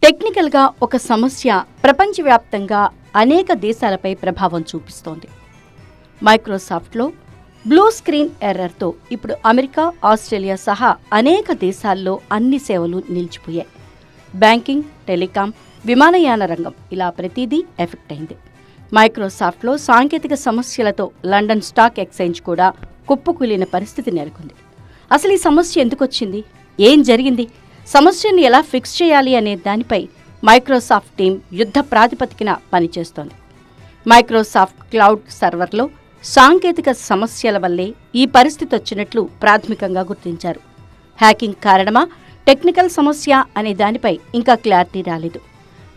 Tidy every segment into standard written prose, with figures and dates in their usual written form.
టెక్నికల్గా ఒక సమస్య ప్రపంచవ్యాప్తంగా అనేక దేశాలపై ప్రభావం చూపిస్తోంది. మైక్రోసాఫ్ట్లో బ్లూ స్క్రీన్ ఎర్రర్తో ఇప్పుడు అమెరికా, ఆస్ట్రేలియా సహా అనేక దేశాల్లో అన్ని సేవలు నిలిచిపోయాయి. బ్యాంకింగ్, టెలికాం, విమానయాన రంగం ఇలా ప్రతిదీ ఎఫెక్ట్ అయింది. మైక్రోసాఫ్ట్లో సాంకేతిక సమస్యలతో లండన్ స్టాక్ ఎక్స్చేంజ్ కూడా కుప్పకూలిన పరిస్థితి నెలకొంది. అసలు ఈ సమస్య ఎందుకు వచ్చింది, ఏం జరిగింది, సమస్యను ఎలా ఫిక్స్ చేయాలి అనే దానిపై మైక్రోసాఫ్ట్ టీం యుద్ధ ప్రాతిపదికన పనిచేస్తోంది. మైక్రోసాఫ్ట్ క్లౌడ్ సర్వర్లో సాంకేతిక సమస్యల వల్లే ఈ పరిస్థితి వచ్చినట్లు ప్రాథమికంగా గుర్తించారు. హ్యాకింగ్ కారణమా, టెక్నికల్ సమస్య అనే దానిపై ఇంకా క్లారిటీ రాలేదు.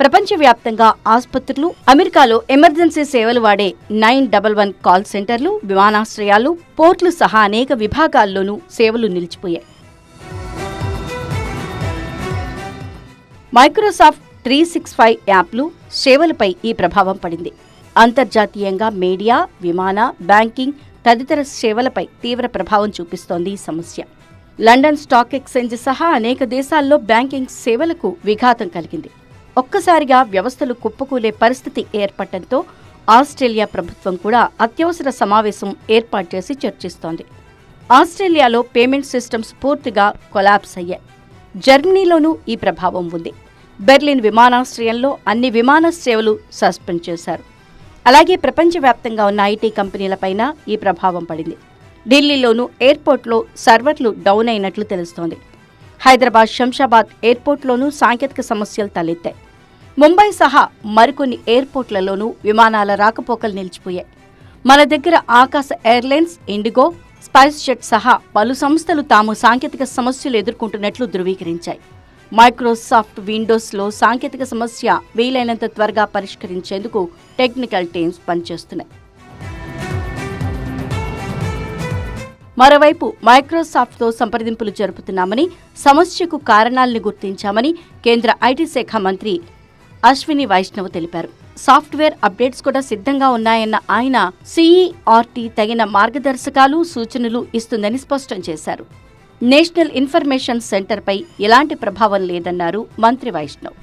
ప్రపంచవ్యాప్తంగా ఆసుపత్రులు, అమెరికాలో ఎమర్జెన్సీ సేవలు వాడే 911 కాల్ సెంటర్లు, విమానాశ్రయాలు, పోర్టులు సహా అనేక విభాగాల్లోనూ సేవలు నిలిచిపోయాయి. మైక్రోసాఫ్ట్ 365 యాప్లు, సేవలపై ఈ ప్రభావం పడింది. అంతర్జాతీయంగా మీడియా, విమాన, బ్యాంకింగ్ తదితర సేవలపై తీవ్ర ప్రభావం చూపిస్తోంది ఈ సమస్య. లండన్ స్టాక్ ఎక్స్చేంజ్ సహా అనేక దేశాల్లో బ్యాంకింగ్ సేవలకు విఘాతం కలిగింది. ఒక్కసారిగా వ్యవస్థలు కుప్పకూలే పరిస్థితి ఏర్పడటంతో ఆస్ట్రేలియా ప్రభుత్వం కూడా అత్యవసర సమావేశం ఏర్పాటు చేసి చర్చిస్తోంది. ఆస్ట్రేలియాలో పేమెంట్ సిస్టమ్స్ పూర్తిగా కొలాప్స్ అయ్యాయి. జర్మనీలోనూ ఈ ప్రభావం ఉంది. బెర్లిన్ విమానాశ్రయంలో అన్ని విమాన సేవలు సస్పెండ్ చేశారు. అలాగే ప్రపంచవ్యాప్తంగా ఉన్న ఐటీ కంపెనీలపైన ఈ ప్రభావం పడింది. ఢిల్లీలోనూ ఎయిర్పోర్ట్లో సర్వర్లు డౌన్ అయినట్లు తెలుస్తోంది. హైదరాబాద్, శంషాబాద్ ఎయిర్పోర్ట్లోనూ సాంకేతిక సమస్యలు తలెత్తాయి. ముంబై సహా మరికొన్ని ఎయిర్పోర్ట్లలోనూ విమానాల రాకపోకలు నిలిచిపోయాయి. మన దగ్గర ఆకాశ ఎయిర్లైన్స్, ఇండిగో, స్పైస్ జెట్ సహా పలు సంస్థలు తాము సాంకేతిక సమస్యలు ఎదుర్కొంటున్నట్లు ధృవీకరించాయి. మైక్రోసాఫ్ట్ విండోస్లో సాంకేతిక సమస్య వీలైనంత త్వరగా పరిష్కరించేందుకు టెక్నికల్ టీమ్స్ పనిచేస్తున్నాయి. మరోవైపు మైక్రోసాఫ్ట్తో సంప్రదింపులు జరుపుతున్నామని, సమస్యకు కారణాలను గుర్తించామని కేంద్ర ఐటీ శాఖ మంత్రి అశ్విని వైష్ణవ్ తెలిపారు. సాఫ్ట్వేర్ అప్డేట్స్ కూడా సిద్ధంగా ఉన్నాయన్న ఆయన సిఈఆర్టీ తగిన మార్గదర్శకాలు, సూచనలు ఇస్తుందని స్పష్టం చేశారు. నేషనల్ ఇన్ఫర్మేషన్ సెంటర్పై ఎలాంటి ప్రభావం లేదన్నారు మంత్రి వైష్ణవ్.